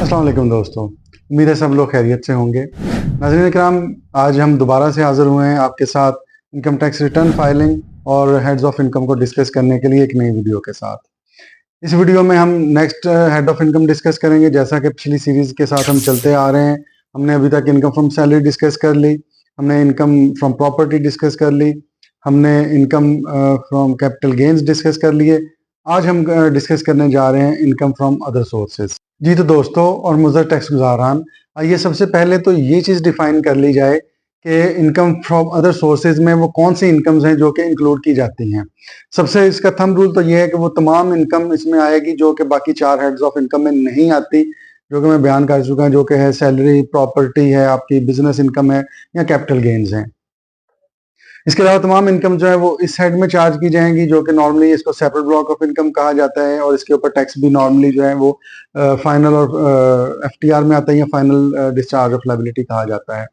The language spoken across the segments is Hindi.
अस्सलाम वालेकुम दोस्तों, उम्मीद है सब लोग खैरियत से होंगे। नाज़रीन इकराम, आज हम दोबारा से हाज़िर हुए हैं आपके साथ इनकम टैक्स रिटर्न फाइलिंग और हेड्स ऑफ इनकम को डिस्कस करने के लिए एक नई वीडियो के साथ। इस वीडियो में हम next head of income discuss करेंगे। जैसा कि पिछली सीरीज़ के साथ हम चलते आ रहे हैं, हमने अभी तक इनकम फ्रॉम सैलरी डिस्कस कर ली, हमने इनकम फ्रॉम प्रॉपर्टी डिस्कस कर ली, हमने income from capital gains discuss कर लिए। आज हम डिस्कस करने जा रहे हैं इनकम फ्रॉम अदर सोर्सेज। जी तो दोस्तों और मुज़र टैक्स गुज़ारान, आइए सबसे पहले तो ये चीज़ डिफाइन कर ली जाए कि इनकम फ्रॉम अदर सोर्सेज में वो कौन सी इनकम्स हैं जो कि इंक्लूड की जाती हैं। सबसे इसका थंब रूल तो ये है कि वो तमाम इनकम इसमें आएगी जो कि बाकी 4 हेड्स ऑफ इनकम में नहीं आती, जो कि मैं बयान कर चुका हूँ, जो कि है सैलरी, प्रॉपर्टी है, आपकी बिजनेस इनकम है या कैपिटल गेन्स हैं। इसके अलावा तमाम इनकम जो है वो इस हेड में चार्ज की जाएंगी, जो कि नॉर्मली इसको सेपरेट ब्लॉक ऑफ इनकम कहा जाता है, और इसके ऊपर टैक्स भी नॉर्मली जो है वो फाइनल और एफटीआर में आता है या फाइनल डिस्चार्ज ऑफ लायबिलिटी कहा जाता है।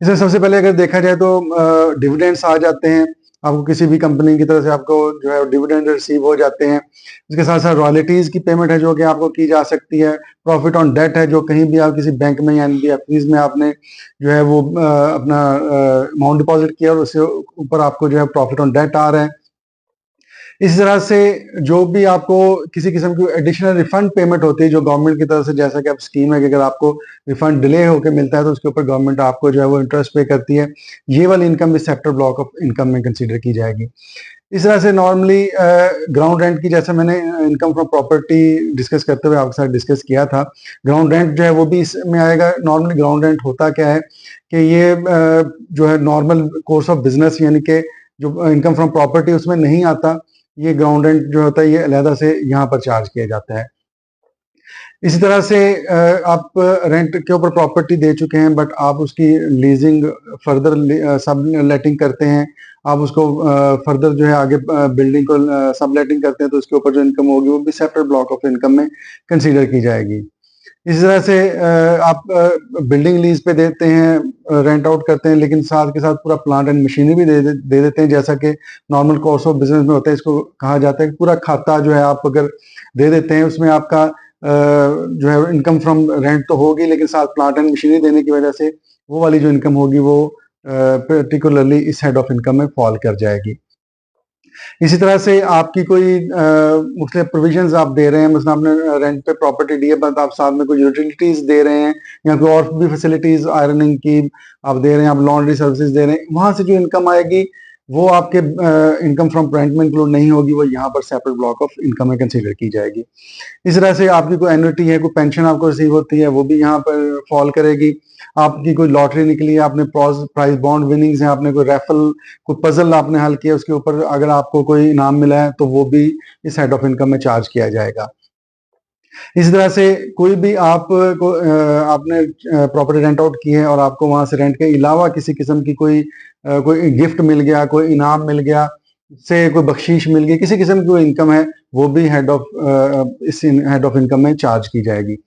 इसमें सबसे पहले अगर देखा जाए तो डिविडेंड्स आ जाते हैं। आपको किसी भी कंपनी की तरफ से आपको जो है डिविडेंड रिसीव हो जाते हैं। इसके साथ साथ रॉयल्टीज की पेमेंट है जो कि आपको की जा सकती है। प्रॉफिट ऑन डेट है, जो कहीं भी आप किसी बैंक में या एनबीएफसीज में आपने जो है वो अपना अमाउंट डिपॉजिट किया और उससे ऊपर आपको जो है प्रॉफिट ऑन डेट आ रहा है। इसी तरह से जो भी आपको किसी किस्म की एडिशनल रिफंड पेमेंट होती है जो गवर्नमेंट की तरफ से, जैसा कि आप स्कीम है कि अगर आपको रिफंड डिले होकर मिलता है तो उसके ऊपर गवर्नमेंट आपको जो है वो इंटरेस्ट पे करती है, ये वाली इनकम भी सेक्टर ब्लॉक ऑफ इनकम में कंसीडर की जाएगी। इस तरह से नॉर्मली ग्राउंड रेंट की, जैसे मैंने इनकम फ्रॉम प्रॉपर्टी डिस्कस करते हुए आपके साथ डिस्कस किया था, ग्राउंड रेंट जो है वो भी इसमें आएगा। नॉर्मली ग्राउंड रेंट होता क्या है कि ये जो है नॉर्मल कोर्स ऑफ बिजनेस, यानी कि जो इनकम फ्रॉम प्रॉपर्टी उसमें नहीं आता। ये ग्राउंड रेंट जो होता है ये अलहदा से यहाँ पर चार्ज किया जाता है। इसी तरह से आप रेंट के ऊपर प्रॉपर्टी दे चुके हैं, बट आप उसकी लीजिंग फर्दर सब लेटिंग करते हैं, आप उसको फर्दर जो है आगे बिल्डिंग को सब लेटिंग करते हैं, तो उसके ऊपर जो इनकम होगी वो भी सेपरेट ब्लॉक ऑफ इनकम में कंसीडर की जाएगी। इसी तरह से आप बिल्डिंग लीज पे देते हैं, रेंट आउट करते हैं, लेकिन साथ के साथ पूरा प्लांट एंड मशीनरी भी दे देते हैं, जैसा कि नॉर्मल कोर्स ऑफ बिजनेस में होता है। इसको कहा जाता है कि पूरा खाता जो है आप अगर दे देते हैं, उसमें आपका जो है इनकम फ्रॉम रेंट तो होगी, लेकिन साथ प्लांट एंड मशीनरी देने की वजह से वो वाली जो इनकम होगी वो पर्टिकुलरली इस हेड ऑफ इनकम में फॉल कर जाएगी। इसी तरह से आपकी कोई मुख्तलिफ प्रोविजंस आप दे रहे हैं, मतलब आपने रेंट पे प्रॉपर्टी दी है, बट आप साथ में कोई यूटिलिटीज दे रहे हैं या कोई और भी फैसिलिटीज आयरनिंग की आप दे रहे हैं, आप लॉन्ड्री सर्विसेज दे रहे हैं, वहां से जो इनकम आएगी वो आपके इनकम फ्रॉम रेंट में इंक्लूड नहीं होगी, वो यहाँ पर सेपरेट ब्लॉक ऑफ इनकम में कंसीडर की जाएगी। इस तरह से आपकी कोई एन्युटी है, कोई पेंशन आपको रिसीव होती है, वो भी यहाँ पर फॉल करेगी। आपकी कोई लॉटरी निकली है, आपने प्राइज बॉन्ड विनिंग्स हैं, आपने कोई रेफल, कोई पजल आपने हल किया, उसके ऊपर अगर आपको कोई इनाम मिला है तो वो भी इस हेड ऑफ इनकम में चार्ज किया जाएगा। इसी तरह से कोई भी आपने प्रॉपर्टी रेंट आउट की है और आपको वहां से रेंट के अलावा किसी किस्म की कोई गिफ्ट मिल गया, कोई इनाम मिल गया, से कोई बख्शीश मिल गई, किसी किस्म की कोई इनकम है, वो भी इस हेड ऑफ इनकम में चार्ज की जाएगी।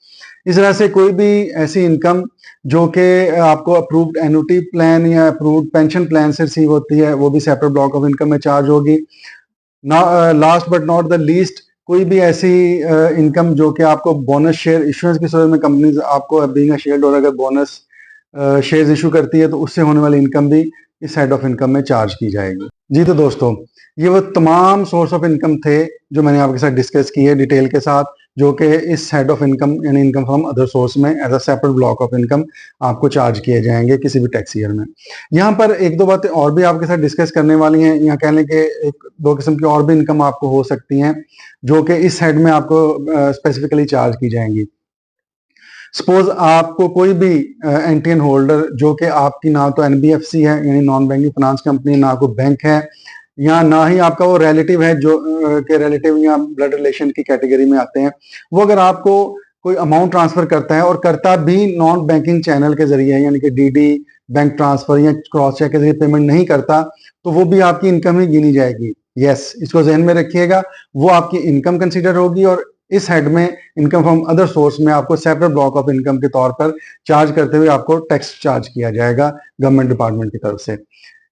इस तरह से कोई भी ऐसी इनकम जो कि आपको अप्रूव्ड एन्युटी प्लान या अप्रूव्ड पेंशन प्लान से रिसीव होती है, वो भी सेपरेट ब्लॉक ऑफ इनकम में चार्ज होगी। Last but not the least, कोई भी ऐसी इनकम जो कि आपको बोनस शेयर इश्यूएंस की सूरत में कंपनीज आपको बीइंग अ शेयर होल्डर अगर बोनस शेयर्स इशू करती है तो उससे होने वाली इनकम भी इस हेड ऑफ इनकम में चार्ज की जाएगी। जी तो दोस्तों, ये वो तमाम सोर्स ऑफ इनकम थे जो मैंने आपके साथ डिस्कस किए डिटेल के साथ, जो कि इस हेड ऑफ इनकम यानी इनकम फ्रॉम अदर सोर्स में as a separate block of income आपको चार्ज किए जाएंगे किसी भी टैक्स ईयर में। यहाँ पर एक दो बातें और भी आपके साथ डिस्कस करने वाली हैं। यहाँ कह लें कि एक दो किस्म की और भी इनकम आपको हो सकती हैं जो कि इस हेड में आपको स्पेसिफिकली चार्ज की जाएंगी। सपोज आपको कोई भी एनटीएन होल्डर जो कि आपकी ना तो एनबीएफसी है यानी नॉन बैंकिंग फाइनेंस कंपनी, ना कोई बैंक है, या ना ही आपका वो रिलेटिव है जो के रिलेटिव या ब्लड रिलेशन की कैटेगरी में आते हैं, वो अगर आपको कोई अमाउंट ट्रांसफर करता है और करता भी नॉन बैंकिंग चैनल के जरिए यानी कि डीडी, बैंक ट्रांसफर या क्रॉस चेक के जरिए पेमेंट नहीं करता, तो वो भी आपकी इनकम ही गिनी जाएगी। यस, इसको जहन में रखिएगा, वो आपकी इनकम कंसिडर होगी और इस हेड में इनकम फ्रॉम अदर सोर्स में आपको सेपरेट ब्लॉक ऑफ इनकम के तौर पर चार्ज करते हुए आपको टैक्स चार्ज किया जाएगा गवर्नमेंट डिपार्टमेंट की तरफ से।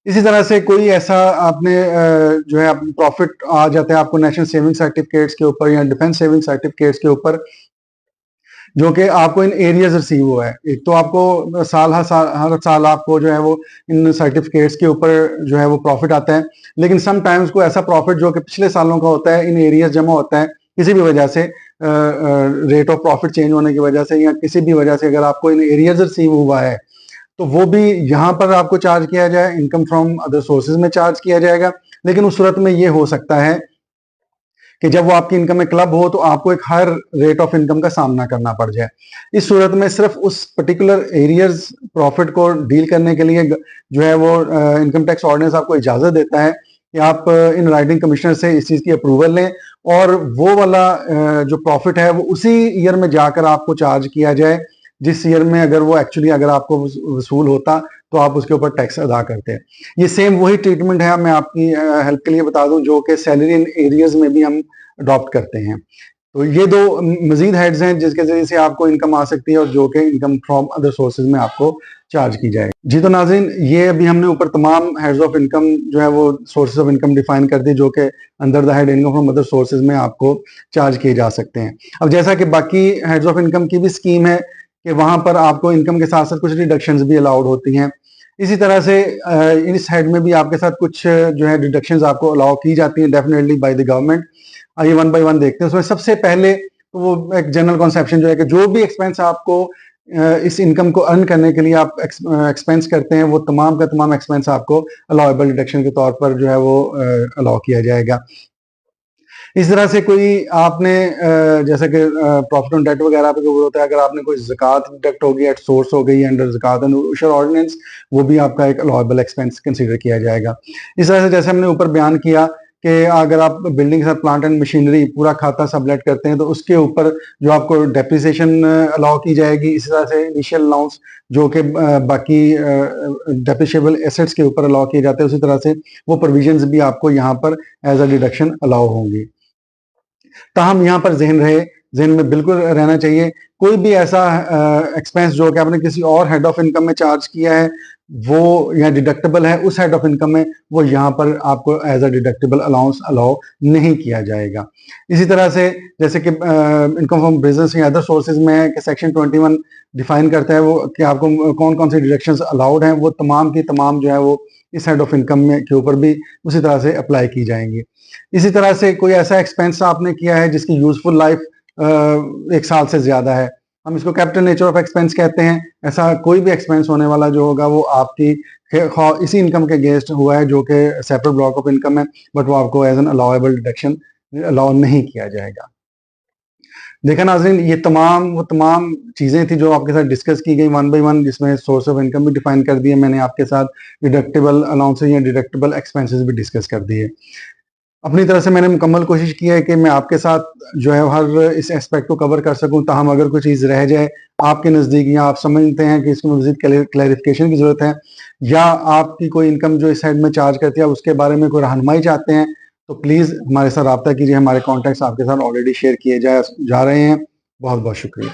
इसी तरह से कोई ऐसा आपने जो है प्रॉफिट आ जाता है आपको नेशनल सेविंग सर्टिफिकेट्स के ऊपर या डिफेंस सेविंग सर्टिफिकेट्स के ऊपर, जो कि आपको इन एरियाज रिसीव हुआ है। एक तो आपको हर साल आपको जो है वो इन सर्टिफिकेट्स के ऊपर जो है वो प्रॉफिट आता है, लेकिन सम टाइम्स को ऐसा प्रॉफिट जो कि पिछले सालों का होता है इन एरियाज जमा होता है किसी भी वजह से, रेट ऑफ प्रॉफिट चेंज होने की वजह से या किसी भी वजह से अगर आपको इन एरियाज रिसीव हुआ है तो वो भी यहाँ पर आपको चार्ज किया जाए, इनकम फ्रॉम अदर सोर्सेज में चार्ज किया जाएगा। लेकिन उस सूरत में ये हो सकता है कि जब वो आपकी इनकम में क्लब हो तो आपको एक हायर रेट ऑफ इनकम का सामना करना पड़ जाए। इस सूरत में सिर्फ उस पर्टिकुलर एरियाज प्रॉफिट को डील करने के लिए जो है वो इनकम टैक्स ऑर्डिनेंस आपको इजाजत देता है कि आप इन राइटिंग कमिश्नर से इस चीज की अप्रूवल लें और वो वाला जो प्रॉफिट है वो उसी ईयर में जाकर आपको चार्ज किया जाए जिस ईयर में अगर वो एक्चुअली अगर आपको वसूल होता तो आप उसके ऊपर टैक्स अदा करते हैं। ये सेम वही ट्रीटमेंट है, मैं आपकी हेल्प के लिए बता दूं, जो कि सैलरी इन एरियाज में भी हम अडॉप्ट करते हैं। तो ये दो मजीद हेड्स हैं जिसके जरिए से आपको इनकम आ सकती है और जो कि इनकम फ्रॉम अदर सोर्सेज में आपको चार्ज की जाए। जी तो नाज़रीन, ये अभी हमने ऊपर तमाम हेड्स ऑफ इनकम जो है वो सोर्सेज ऑफ इनकम डिफाइन कर दी जो कि under the head income from other sources में आपको चार्ज किए जा सकते हैं। अब जैसा कि बाकी हेड्स ऑफ इनकम की भी स्कीम है कि वहां पर आपको इनकम के साथ साथ कुछ डिडक्शंस भी अलाउड होती हैं, इसी तरह से इस हेड में भी आपके साथ कुछ जो है डिडक्शंस आपको अलाउ की जाती हैं डेफिनेटली बाय द गवर्नमेंट। आइए वन बाय वन देखते हैं। उसमें सबसे पहले तो वो एक जनरल कॉन्सेप्शन जो है कि जो भी एक्सपेंस आपको इस इनकम को अर्न करने के लिए आप एक्सपेंस करते हैं वो तमाम का तमाम एक्सपेंस आपको अलाउएबल डिडक्शन के तौर पर जो है वो अलाउ किया जाएगा। इस तरह से कोई आपने जैसे कि प्रॉफिट ऑन डेट वगैरह पे जो होता है, अगर आपने कोई ज़कात डिडक्ट हो गई एट सोर्स हो गई अंडर ज़कात एंड उशर ऑर्डिनेंस, वो भी आपका एक अलाउएबल एक्सपेंस कंसीडर किया जाएगा। इस तरह से जैसे हमने ऊपर बयान किया कि अगर आप बिल्डिंग के साथ प्लांट एंड मशीनरी पूरा खाता सबलेट करते हैं तो उसके ऊपर जो आपको डेप्रिसिएशन अलाउ की जाएगी, इसी तरह से इनिशियल अलाउंस जो कि बाकी डेप्रिशिएबल एसेट्स के ऊपर अलाउ किए जाते हैं, उसी तरह से वो प्रोविजंस भी आपको यहाँ पर एज अ डिडक्शन अलाउ होंगी। ताहम यहाँ पर जहन में बिल्कुल रहना चाहिए, कोई भी ऐसा एक्सपेंस जो कि आपने किसी और हेड ऑफ इनकम में चार्ज किया है वो यहाँ डिडक्टेबल है, उस हेड ऑफ इनकम में वो यहाँ पर आपको as a deductible allowance allow नहीं किया जाएगा। इसी तरह से जैसे कि इनकम फ्रॉम बिजनेस या अदर सोर्सेज में है कि सेक्शन 21 डिफाइन करता है वो कि आपको कौन कौन सी डिडक्शंस अलाउड हैं, वो तमाम की तमाम जो है वो इस हेड ऑफ इनकम में के ऊपर भी उसी तरह से अप्लाई की जाएंगी। इसी तरह से कोई ऐसा एक्सपेंस आपने किया है जिसकी यूजफुल लाइफ 1 साल से ज्यादा है, हम इसको कैपिटल नेचर ऑफ एक्सपेंस कहते हैं। ऐसा कोई भी एक्सपेंस होने वाला जो होगा वो आपकी इसी इनकम के अगेंस्ट हुआ है जो कि सेपरेट ब्लॉक ऑफ इनकम है, बट वो आपको as an allowable deduction allow नहीं किया जाएगा। देखा नाजरीन, ये वो तमाम चीजें थी जो आपके साथ डिस्कस की गई वन बाय वन, जिसमें सोर्स ऑफ इनकम भी डिफाइन कर दिए मैंने आपके साथ, डिडक्टेबल अलाउंसेस या डिडक्टेबल एक्सपेंसेस भी डिस्कस कर दिए। अपनी तरफ से मैंने मुकम्मल कोशिश की है कि मैं आपके साथ जो है हर इस एस्पेक्ट को कवर कर सकूं, ताहम अगर कोई चीज़ रह जाए आपके नज़दीक या आप समझते हैं कि इसमें मज़ीद क्लैरिफिकेशन की ज़रूरत है या आपकी कोई इनकम जो इस साइड में चार्ज करती है उसके बारे में कोई रहनुमाई चाहते हैं, तो प्लीज़ हमारे साथ रब्ता कीजिए। हमारे कॉन्टैक्ट्स आपके साथ ऑलरेडी शेयर किए जा रहे हैं। बहुत बहुत शुक्रिया।